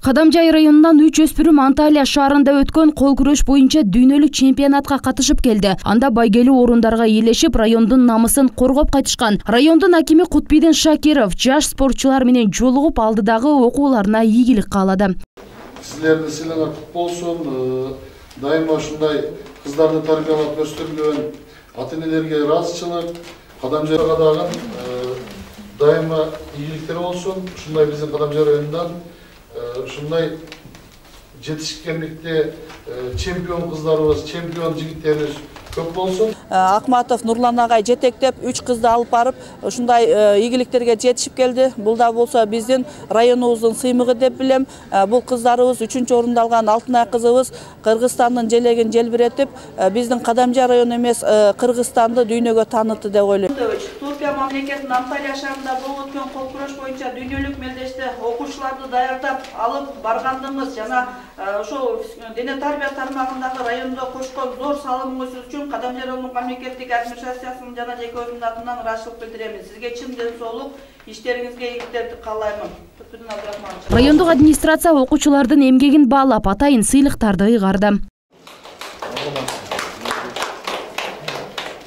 Кадамжай районунан 3 өспүрүм Анталия шаарында өткөн кол күрөш боюнча дүйнөлүк чемпионатка катышып келди. Анда байгелүү орундарга ээлешип, райондун намысын коргоп кайтышкан. Райондун акими Кутбийдин Шакиров жаш спортчулар менен жолугуп алдыдагы окууларына ийгилик каалады. Силердин сыйлыгыңар кут болсун. Дайыма ушундай кыздарды тарбиялап өстүргөн ата-энелерге ыраазычылык, Кадамжайга дагы дайыма ийгиликтер болсун. Ушундай биздин Кадамжай районунан ушундай жетишкендикте чемпион кыздарыбыз, чемпион жигиттерибиз көп болсун. Акматов Нурлан агай жетектеп 3 кызды алып барып, ушундай ийгиликтерге жетишип келди. Бул да болсо биздин районубуздун сыймыгы деп билем. Бул кыздарыбыз 3-чү орунду алган Алтынай кызыбыз Кыргызстандын желегин желбиретип, биздин Кадамжай району эмес, Кыргызстанды дүйнөгө таанытты деп ойлойм. Түркия мамлекетинин Анталия шаарында болуп өткөн кол күрөш боюнча дүйнөлүк мелдеште окуучуларды даярдап алып баргандыгыбыз жана ошол дене тарбия тармагындагы райондо кошкон зор салымыңыз үчүн Кадамжай районунун мамлекеттик администрациясынын жана жеке өзүмдүн атынан ыраазычылык билдирем. Сизге чын ден соолук, иштериңизге ийгиликтерди каалаймын. Райондук администрация окуучулардын эмгегин баалап, атайын сыйлыктарды ыйгарды.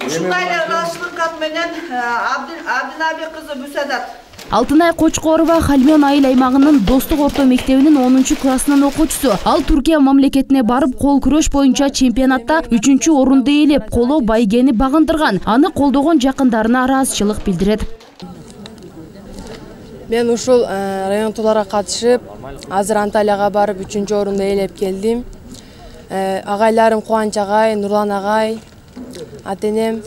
Ушундай эле ыраазычылык кат менен Абдинаби кызы Бүсәдат. Алтынай Кочкорова Хальмён айыл аймагынын Достук орто мектебинин 10 классынын окуучусу. Ал Түркия мамлекетине барып, кол күрөш боюнча чемпионатта 3 орунду ээлеп, коло байгени багындырган. Аны колдогон жакындарына ыраазычылык билдирет. Мен ушул районтууларга катышып, азыр Анталияга барып 3 орунду ээлеп келдим. Агайларым Кубанч агай, Нурлан агай, ата-энем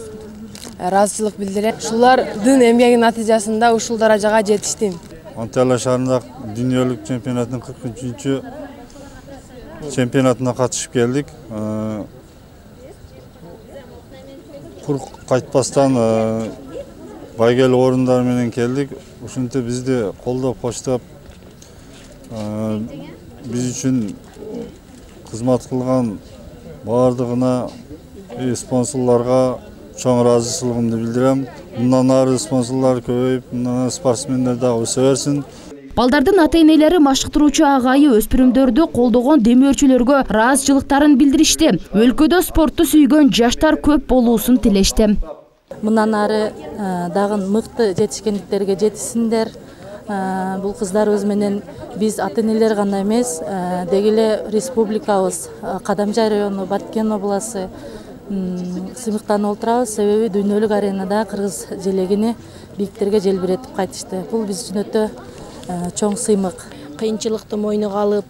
ыраазычылык билдирем. Ушулардын эмгегинин натыйжасында ушул даражага жетиштим. Анталия шаарында дүйнөлүк чемпионаттын 43-чү чемпионатына катышып келдик. Кур кайтпастан байгелүү орундар менен келдик. Ушинтип бизди колдоп коштоп, биз үчүн кызмат кылган баардыгына спонсорлорго чоң ыраазычылыгымды билдирем. Мындан ары спонсорлор көбөйүп, мындан спортсмендер дагы өсө берсин. Балдардын ата-энелери машыктыруучу агайы өспүрүмдөрдү колдогон демөөрчүлөргө ыраазычылыктарын билдиришти. Өлкөдө спортту сүйгөн жаштар көп болуусун тилешти. Мындан ары дагы мыкты жетишкендиктерге жетишсиндер. Бул кыздарыбыз менен биз ата-энелер гана эмес, деги эле республикабыз, Кадамжай району, Баткен областы сыймыктанып отурабыз. Себеби дүйнөлүк аренада кыргыз желегини бийиктерге желбиретип кайтышты. Бул биз үчүн өтө чоң сыймык. Кыйынчылыкты мойнуга алып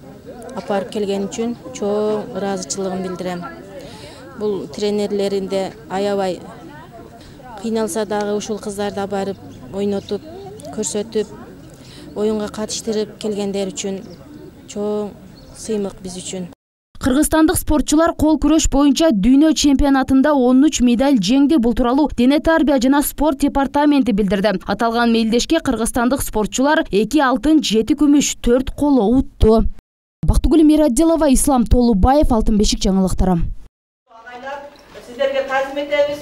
апарып келген үчүн чоң ыраазычылыгымды билдирем. Бул тренерлеринде аябай кыйналса дагы ушул кыздарды барып ойнотуп, көрсөтүп, оюнга катыштырып келгендер үчүн чоң сыймык биз үчүн. Кыргызстандык спортчулар кол күрөш боюнча дүйнө чемпионатында 13 медаль жеңди. Бул тууралуу дене тарбия жана спорт департаменти билдирди. Аталган мелдешке кыргызстандык спортчулар 2 алтын, 7 күмүш, 4 коло утту. Бактыгүл Мирадилова, Ислам Толубаев, Алтын бешик жаңылыктары. Сиздерге таазим этебиз.